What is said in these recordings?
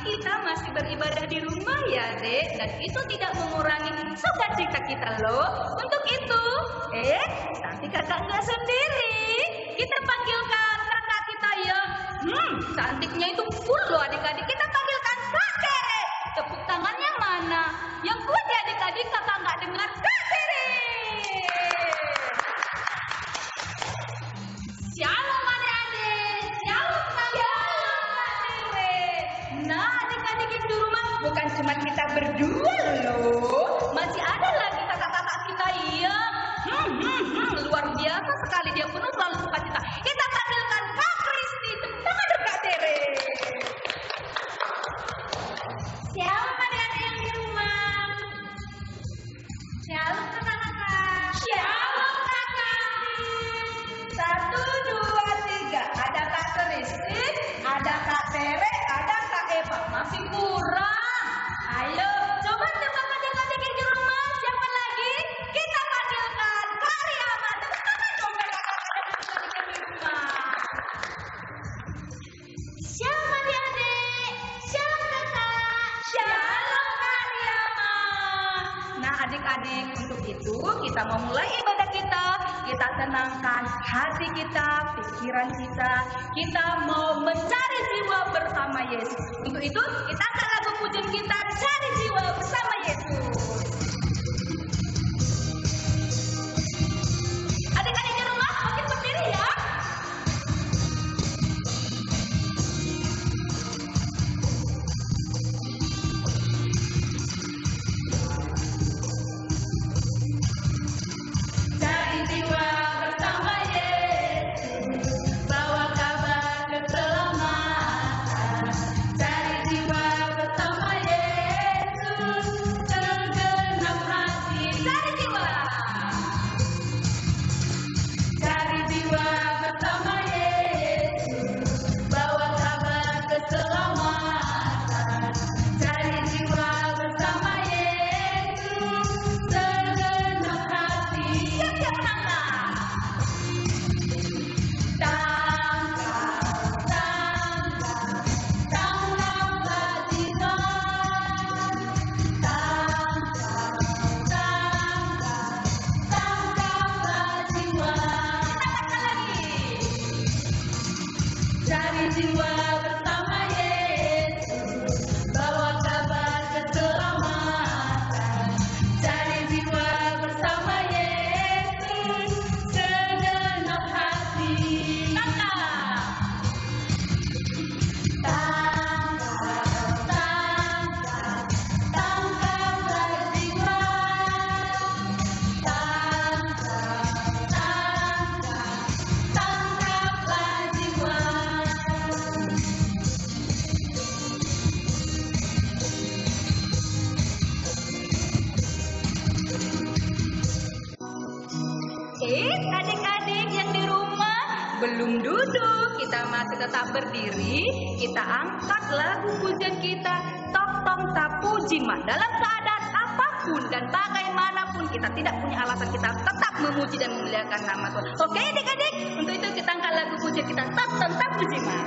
kita masih beribadah di rumah ya, Dek, dan itu tidak mengurangi sukacita kita loh. Untuk itu, tapi kakak nggak sendiri. Kita panggilkan kakak kita ya. Cantiknya itu full loh adik-adik. Kita panggilkan Kak Tere. Tepuk tangannya mana? Yang kuat ya adik-adik, kakak nggak dengar. Kak Tere. Shalom adik-adik. Shalom Kak Tere. Nah adik-adik yang di rumah, bukan cuma kita berdua loh. Masih ada lagi kakak-kakak kita iya. Luar biasa sekali, dia penuh selalu sukacita. Kita panggilkan Kak Kristi. Tepuk tangan dong Kak Tere. Shalom adik-adik yang di rumah. Shalom kakak-kakak. Shalom kakak. 1, 2, 3. Ada Kak Kristi, ada Kak Tere, ada Kak Eva. Masih kurang. Ayo, coba tebak adik-adik yang di rumah. Siapa lagi? Kita panggilkan Kak Riyama. Tepuk tangan dong kakak-kakak yang di rumah. Shalom adik-adik. Shalom kakak. Shalom Kak Riyama. Nah adik-adik, untuk itu kita mau mulai ibadah kita. Kita tenangkan hati kita, pikiran kita. Kita mau mencari jiwa bersama Yesus. Untuk itu kita angkat lagu pujian kita, cari jiwa bersama Yesus. Adik-adik di rumah makin berdiri ya. Cari jiwa bersama Yesus, bawa kabar keselamatan. Cari jiwa bersama Yesus, tergenap hati. Cari jiwa. Cari jiwa bersama Yesus, bawa kabar keselamatan. Cari jiwa bersama Yesus, tergenap hati. Siap-siap menangkap. Tangkaplah jiwa. Tangkaplah jiwa. Katakan lagi. Cari jiwa bersama Yesus, bawa kabar keselamatan. Cari jiwa bersama Yesus, segenap hati. Tangkaplah jiwa. Tangkaplah jiwa. Adik-adik yang di rumah belum duduk, kita masih tetap berdiri. Kita angkat lagu pujian kita, Tok Tong Tapu Jimat. Dalam keadaan apapun dan bagaimanapun, kita tidak punya alasan, kita tetap memuji dan memuliakan nama Tuhan. Oke adik-adik, untuk itu kita angkat lagu pujian kita, Tok Tong Tapu Jimat.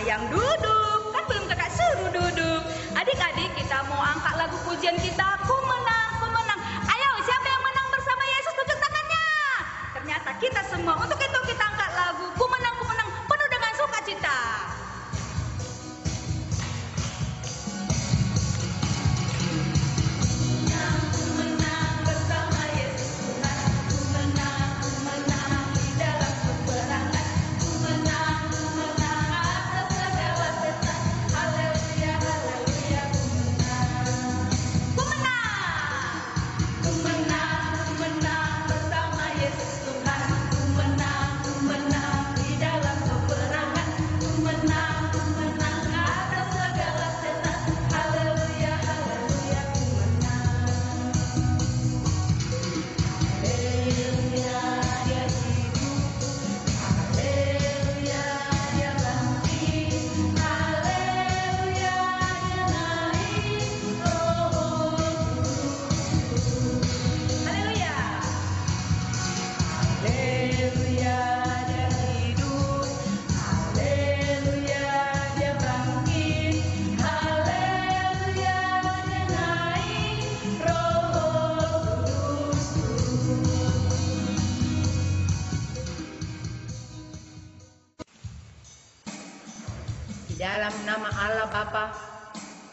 yang duduk, kan belum kakak suruh duduk. Adik-adik, kita mau angkat lagu pujian kita, ku menang, ku menang. Ayo, siapa yang menang bersama Yesus, tunjuk tangannya. Ternyata kita semua. Untuk itu kita angkat lagu ku menang, penuh dengan sukacita.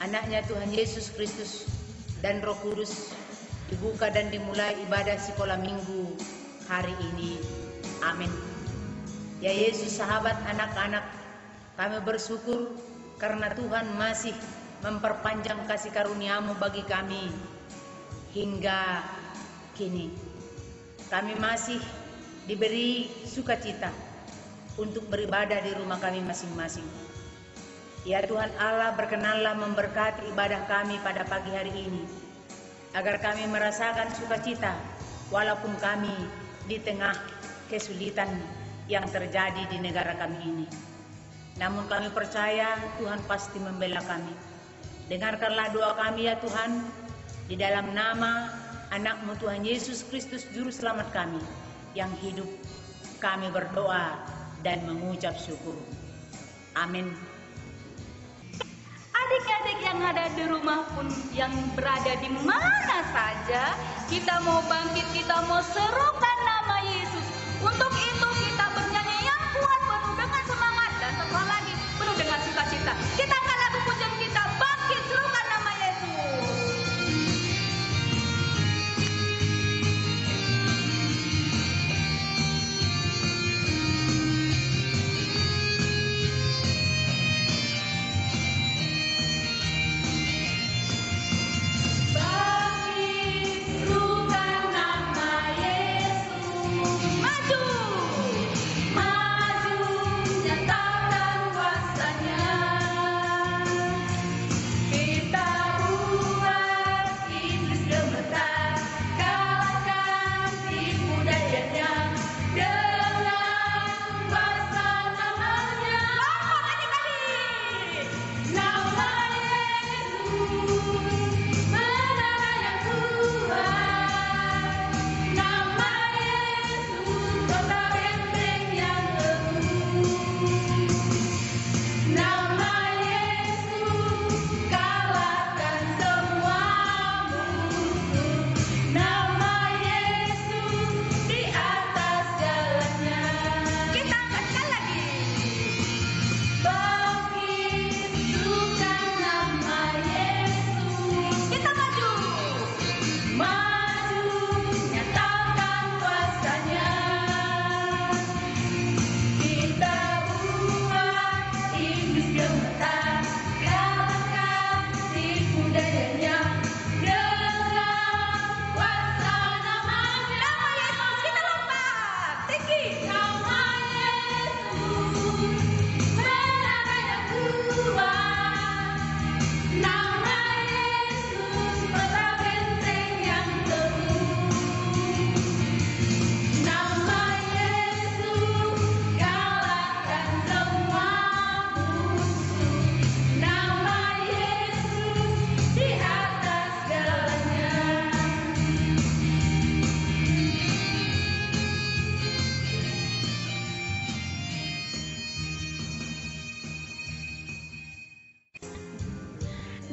anaknya Tuhan Yesus Kristus dan Roh Kudus, dibuka dan dimulai ibadah sekolah minggu hari ini. Amin. Ya Yesus, sahabat anak-anak, kami bersyukur karena Tuhan masih memperpanjang kasih karunia-Mu bagi kami hingga kini. Kami masih diberi sukacita untuk beribadah di rumah kami masing-masing. Ya Tuhan Allah, berkenanlah memberkati ibadah kami pada pagi hari ini, agar kami merasakan sukacita walaupun kami di tengah kesulitan yang terjadi di negara kami ini. Namun kami percaya Tuhan pasti membela kami. Dengarkanlah doa kami ya Tuhan, di dalam nama anak-Mu Tuhan Yesus Kristus Juru Selamat kami yang hidup, kami berdoa dan mengucap syukur. Amin. Adik-adik yang ada di rumah pun, yang berada di mana saja, kita mau bangkit, kita mau serukan nama Yesus. Untuk itu kita bernyanyi yang kuat, penuh dengan semangat, dan setelah lagi penuh dengan sukacita. Kita akan lagu pujian kita, bangkit serukan nama Yesus.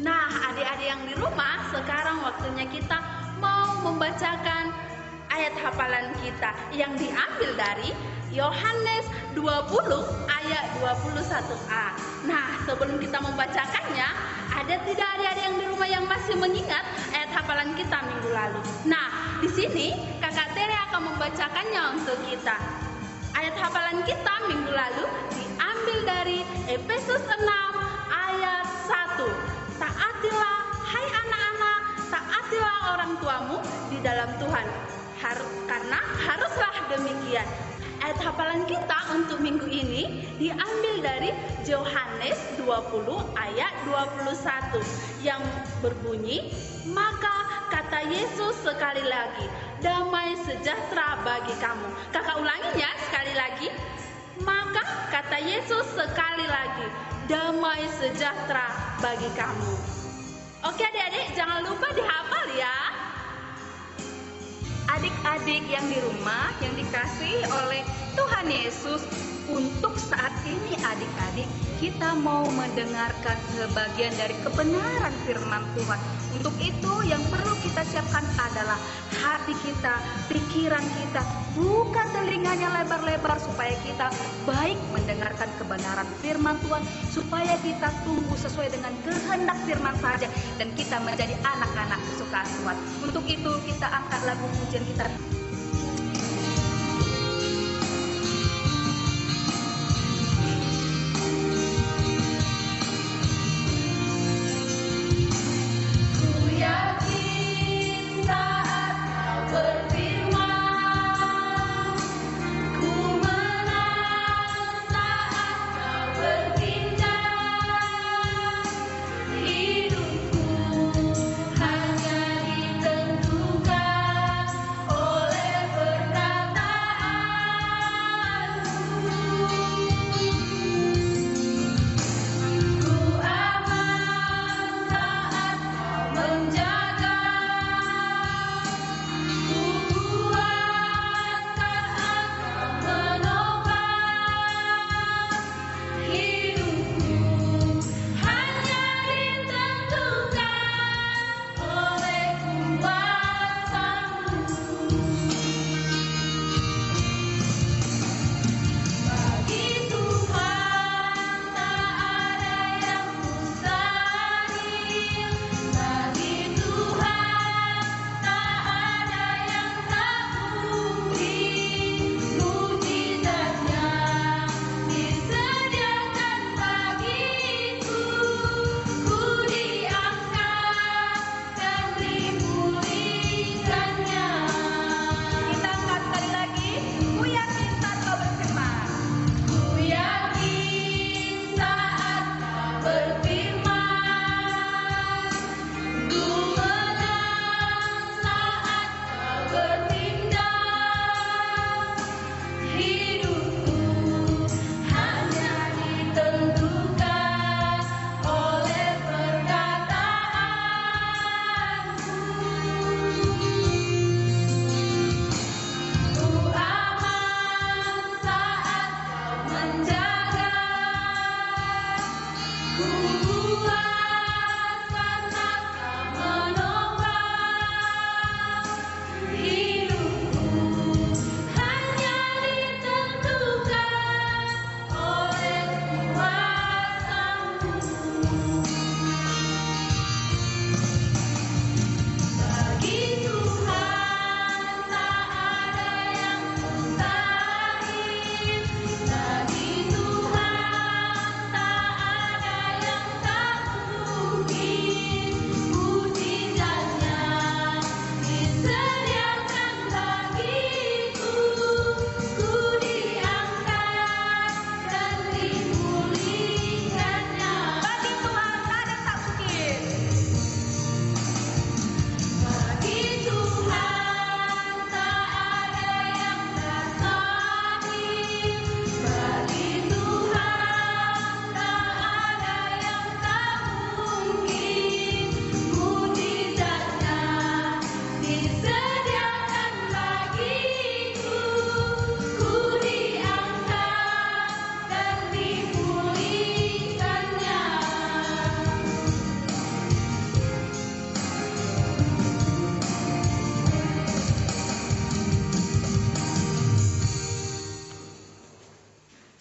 Nah, adik-adik yang di rumah, sekarang waktunya kita mau membacakan ayat hafalan kita yang diambil dari Yohanes 20 ayat 21a. Nah, sebelum kita membacakannya, ada tidak adik-adik yang di rumah yang masih mengingat ayat hafalan kita minggu lalu? Nah, di sini Kakak Tere akan membacakannya untuk kita. Ayat hafalan kita minggu lalu diambil dari Efesus 6 ayat 1. Taatilah, hai anak-anak, taatilah orang tuamu di dalam Tuhan, karena haruslah demikian. Ayat hafalan kita untuk minggu ini diambil dari Yohanes 20 ayat 21 yang berbunyi, maka kata Yesus sekali lagi, damai sejahtera bagi kamu. Kakak ulanginya sekali lagi. Maka kata Yesus sekali lagi, damai sejahtera bagi kamu. Oke adik-adik, jangan lupa dihafal ya. Adik-adik yang di rumah yang dikasihi oleh Tuhan Yesus, Untuk saat ini adik-adik, kita mau mendengarkan sebagian dari kebenaran firman Tuhan. Untuk itu yang perlu kita siapkan adalah hati kita, pikiran kita. Buka telinganya lebar-lebar supaya kita baik mendengarkan kebenaran firman Tuhan. Supaya kita tumbuh sesuai dengan kehendak firman saja. Dan kita menjadi anak-anak kesukaan Tuhan. Untuk itu kita angkat lagu pujian kita.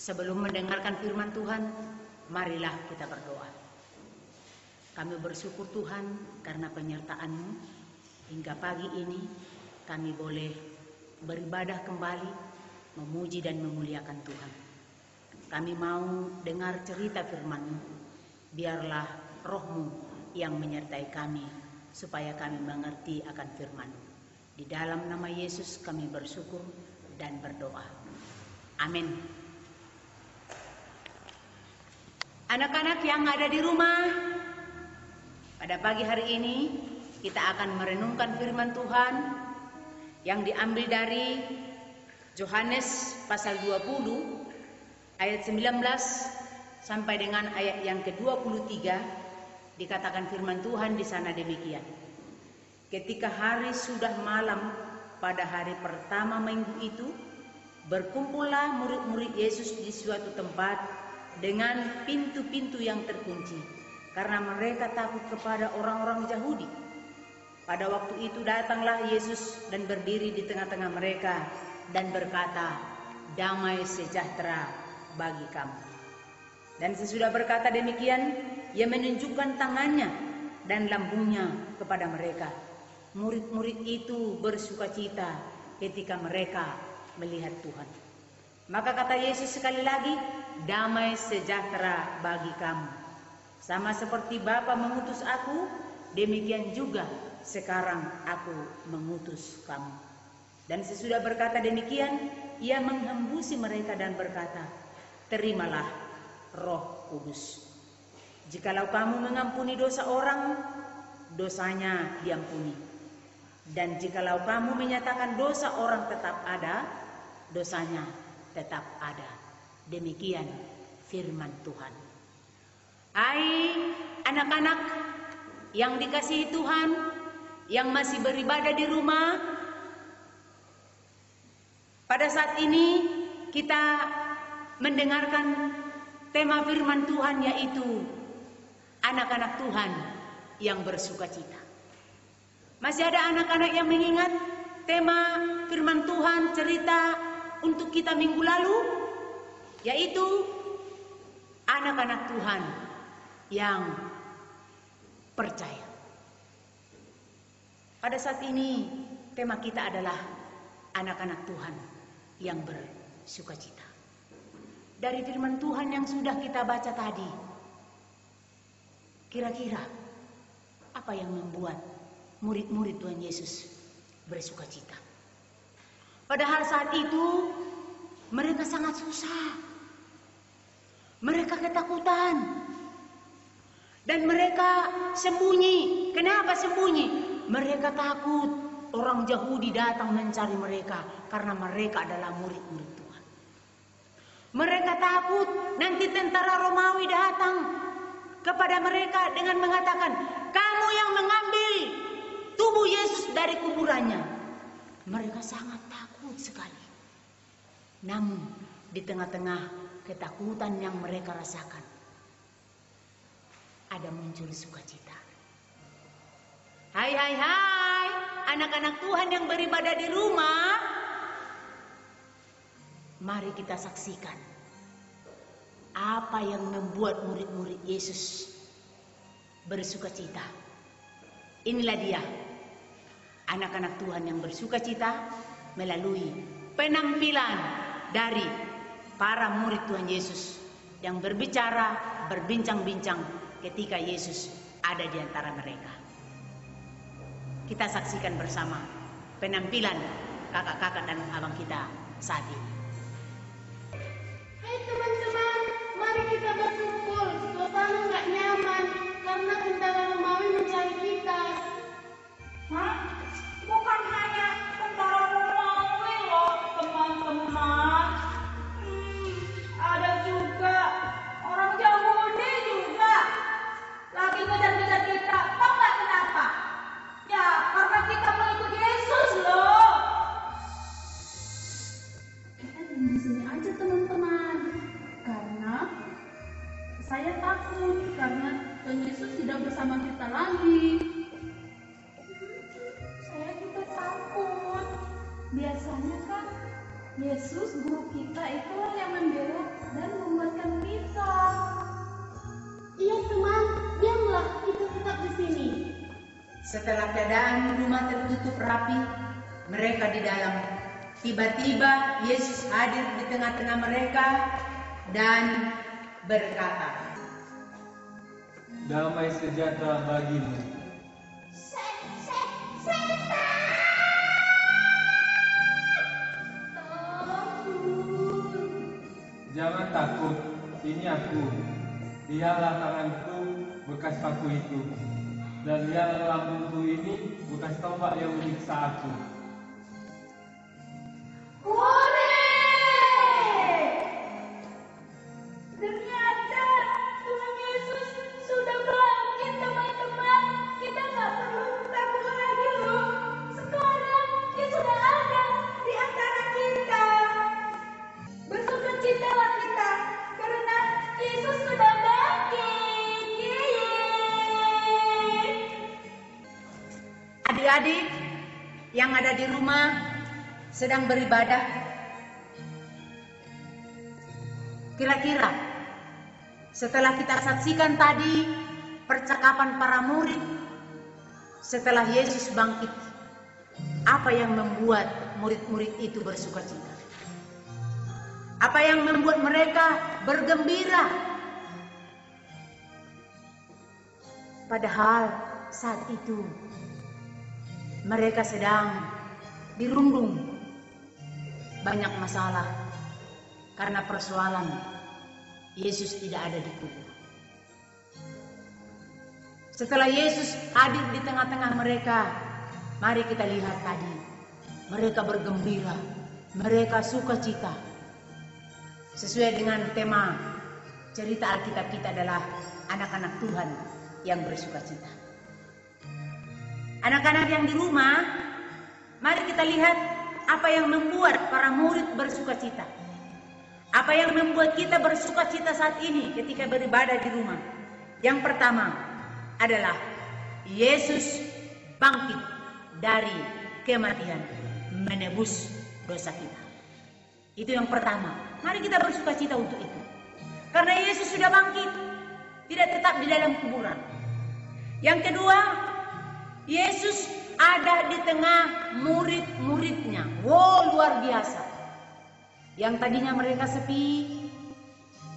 Sebelum mendengarkan firman Tuhan, marilah kita berdoa. Kami bersyukur Tuhan karena penyertaan-Mu. Hingga pagi ini kami boleh beribadah kembali, memuji dan memuliakan Tuhan. Kami mau dengar cerita firman-Mu. Biarlah Roh-Mu yang menyertai kami, supaya kami mengerti akan firman-Mu. Di dalam nama Yesus kami bersyukur dan berdoa. Amin. Anak-anak yang ada di rumah, pada pagi hari ini kita akan merenungkan firman Tuhan yang diambil dari Yohanes pasal 20 ayat 19 sampai dengan ayat yang ke-23. Dikatakan firman Tuhan di sana demikian. Ketika hari sudah malam pada hari pertama minggu itu, Berkumpullah murid-murid Yesus di suatu tempat dengan pintu-pintu yang terkunci, karena mereka takut kepada orang-orang Yahudi. Pada waktu itu datanglah Yesus dan berdiri di tengah-tengah mereka dan berkata, "Damai sejahtera bagi kamu." Dan sesudah berkata demikian, Ia menunjukkan tangannya dan lambungnya kepada mereka. Murid-murid itu bersukacita ketika mereka melihat Tuhan. Maka kata Yesus sekali lagi, "Damai sejahtera bagi kamu. Sama seperti Bapa mengutus aku, demikian juga sekarang aku mengutus kamu." Dan sesudah berkata demikian, Ia menghembusi mereka dan berkata, "Terimalah Roh Kudus. Jikalau kamu mengampuni dosa orang, dosanya diampuni. Dan jikalau kamu menyatakan dosa orang tetap ada, dosanya tetap ada." Demikian firman Tuhan. Hai anak-anak yang dikasihi Tuhan, yang masih beribadah di rumah, pada saat ini kita mendengarkan tema firman Tuhan, yaitu anak-anak Tuhan yang bersukacita. Masih ada anak-anak yang mengingat tema firman Tuhan cerita untuk kita minggu lalu, yaitu anak-anak Tuhan yang percaya. Pada saat ini tema kita adalah anak-anak Tuhan yang bersukacita. Dari firman Tuhan yang sudah kita baca tadi, kira-kira apa yang membuat murid-murid Tuhan Yesus bersukacita? Padahal saat itu mereka sangat susah. Mereka ketakutan. Dan mereka sembunyi. Kenapa sembunyi? Mereka takut orang Yahudi datang mencari mereka karena mereka adalah murid-murid Tuhan. Mereka takut nanti tentara Romawi datang kepada mereka dengan mengatakan, "Kamu yang mengambil tubuh Yesus dari kuburannya." Mereka sangat takut sekali. Namun di tengah-tengah ketakutan yang mereka rasakan, ada muncul sukacita. Hai anak-anak Tuhan yang beribadah di rumah, mari kita saksikan apa yang membuat murid-murid Yesus bersukacita. Inilah dia, anak-anak Tuhan yang bersukacita melalui penampilan dari para murid Tuhan Yesus yang berbicara, berbincang-bincang ketika Yesus ada di antara mereka. Kita saksikan bersama penampilan kakak-kakak dan abang kita saat ini. Hai teman-teman, mari kita berkumpul. Suasana nggak nyaman karena tentara Romawi mencari kita. Hah? Bukan hanya tentara Romawi loh, teman-teman. Ada juga orang Yahudi juga lagi ngejar-ngejar kita. Tahu nggak kenapa? Ya, karena kita mengikut Yesus loh. Kita diam di sini aja teman-teman. Karena saya takut karena Tuhan Yesus tidak bersama kita lagi. Saya juga takut. Biasanya kan Yesus guru kita itulah yang membela dan menguatkan kita. Iya teman, diamlah, kita tetap di sini. Setelah keadaan rumah tertutup rapi, mereka di dalam. Tiba-tiba Yesus hadir di tengah-tengah mereka dan berkata, "Damai sejahtera bagimu." "Jangan takut, ini aku. Lihatlah tanganku bekas paku itu, dan lihatlah lambungku ini bekas tombak yang menyiksa aku." Ternyata Tuhan Yesus sudah bangkit teman-teman. Kita nggak perlu takut lagi loh. Sekarang Dia sudah ada di antara kita. Adik-adik yang ada di rumah sedang beribadah, kira-kira setelah kita saksikan tadi percakapan para murid setelah Yesus bangkit, apa yang membuat murid-murid itu bersukacita? Apa yang membuat mereka bergembira? Padahal saat itu mereka sedang dirundung banyak masalah karena persoalan Yesus tidak ada di kubur. Setelah Yesus hadir di tengah-tengah mereka, mari kita lihat tadi, mereka bergembira, mereka sukacita. Sesuai dengan tema cerita Alkitab kita adalah anak-anak Tuhan yang bersukacita. Anak-anak yang di rumah, mari kita lihat apa yang membuat para murid bersukacita. Apa yang membuat kita bersukacita saat ini ketika beribadah di rumah. Yang pertama adalah Yesus bangkit dari kematian, menebus dosa kita. Itu yang pertama. Mari kita bersukacita untuk itu. Karena Yesus sudah bangkit, tidak tetap di dalam kuburan. Yang kedua, Yesus ada di tengah murid-muridnya. Wow, luar biasa. Yang tadinya mereka sepi,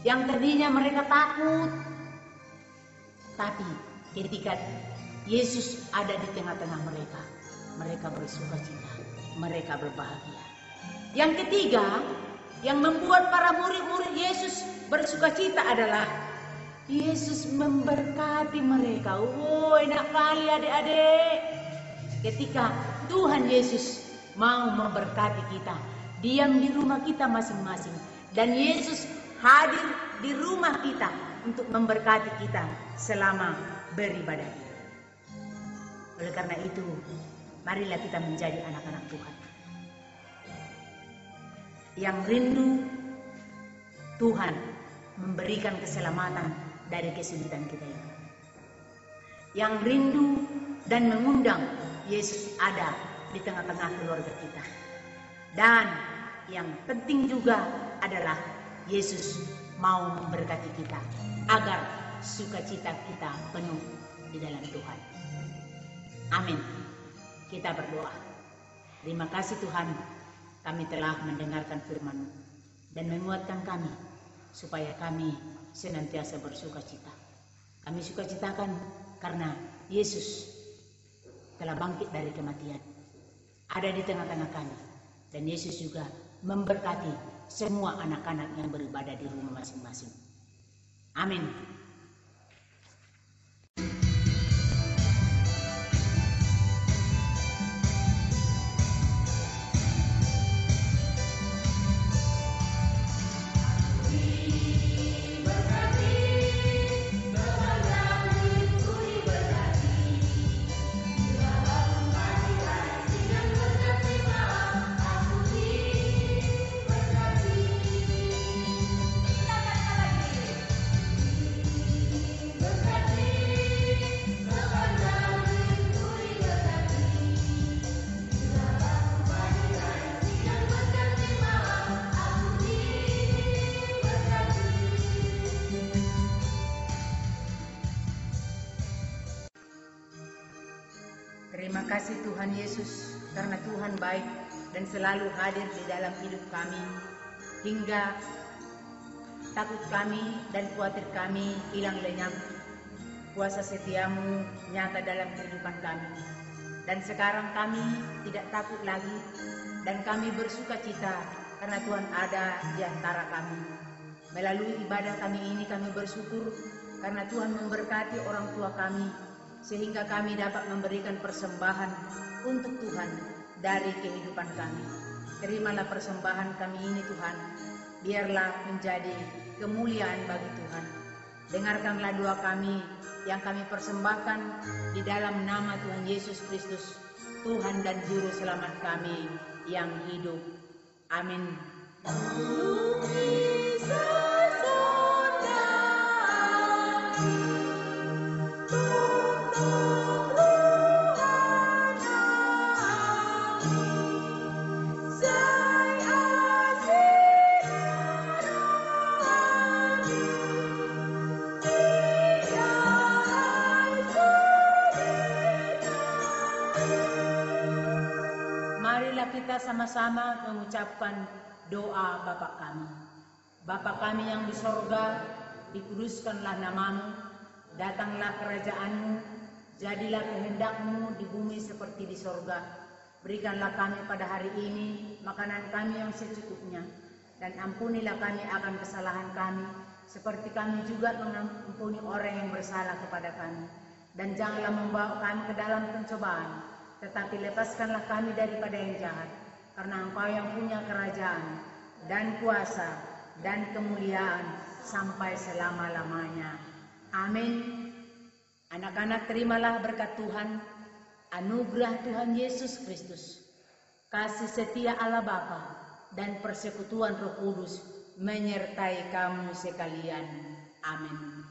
yang tadinya mereka takut. Tapi ketika Yesus ada di tengah-tengah mereka, mereka bersukacita, mereka berbahagia. Yang ketiga, yang membuat para murid-murid Yesus bersukacita adalah Yesus memberkati mereka. Oh, enak kali adik-adik. Ketika Tuhan Yesus mau memberkati kita, diam di rumah kita masing-masing. Dan Yesus hadir di rumah kita untuk memberkati kita selama beribadah. Oleh karena itu, marilah kita menjadi anak-anak Tuhan yang rindu Tuhan memberikan keselamatan dari kesulitan kita ini. Yang rindu dan mengundang Yesus ada di tengah-tengah keluarga kita. Dan yang penting juga adalah Yesus mau memberkati kita agar sukacita kita penuh di dalam Tuhan. Amin. Kita berdoa. Terima kasih Tuhan, kami telah mendengarkan firman-Mu dan menguatkan kami supaya kami senantiasa bersukacita. Kami sukacitakan karena Yesus telah bangkit dari kematian, ada di tengah-tengah kami, dan Yesus juga memberkati semua anak-anak yang beribadah di rumah masing-masing. Amin. Terima kasih Tuhan Yesus, karena Tuhan baik dan selalu hadir di dalam hidup kami, hingga takut kami dan khawatir kami hilang lenyap. Kuasa setiamu nyata dalam kehidupan kami. Dan sekarang kami tidak takut lagi, dan kami bersukacita karena Tuhan ada di antara kami. Melalui ibadah kami ini kami bersyukur karena Tuhan memberkati orang tua kami, sehingga kami dapat memberikan persembahan untuk Tuhan dari kehidupan kami. Terimalah persembahan kami ini Tuhan, biarlah menjadi kemuliaan bagi Tuhan. Dengarkanlah doa kami yang kami persembahkan di dalam nama Tuhan Yesus Kristus, Tuhan dan Juru Selamat kami yang hidup. Amin. kita sama-sama mengucapkan doa Bapa kami. Bapa kami yang di sorga, dikuduskanlah namamu, datanglah kerajaanmu, jadilah kehendakmu di bumi seperti di sorga. Berikanlah kami pada hari ini makanan kami yang secukupnya, dan ampunilah kami akan kesalahan kami, seperti kami juga mengampuni orang yang bersalah kepada kami. Dan janganlah membawa kami ke dalam pencobaan, tetapi lepaskanlah kami daripada yang jahat, karena Engkau yang punya kerajaan, dan kuasa, dan kemuliaan, sampai selama-lamanya. Amin. Anak-anak, terimalah berkat Tuhan, anugerah Tuhan Yesus Kristus, kasih setia Allah Bapa, dan persekutuan Roh Kudus menyertai kamu sekalian. Amin.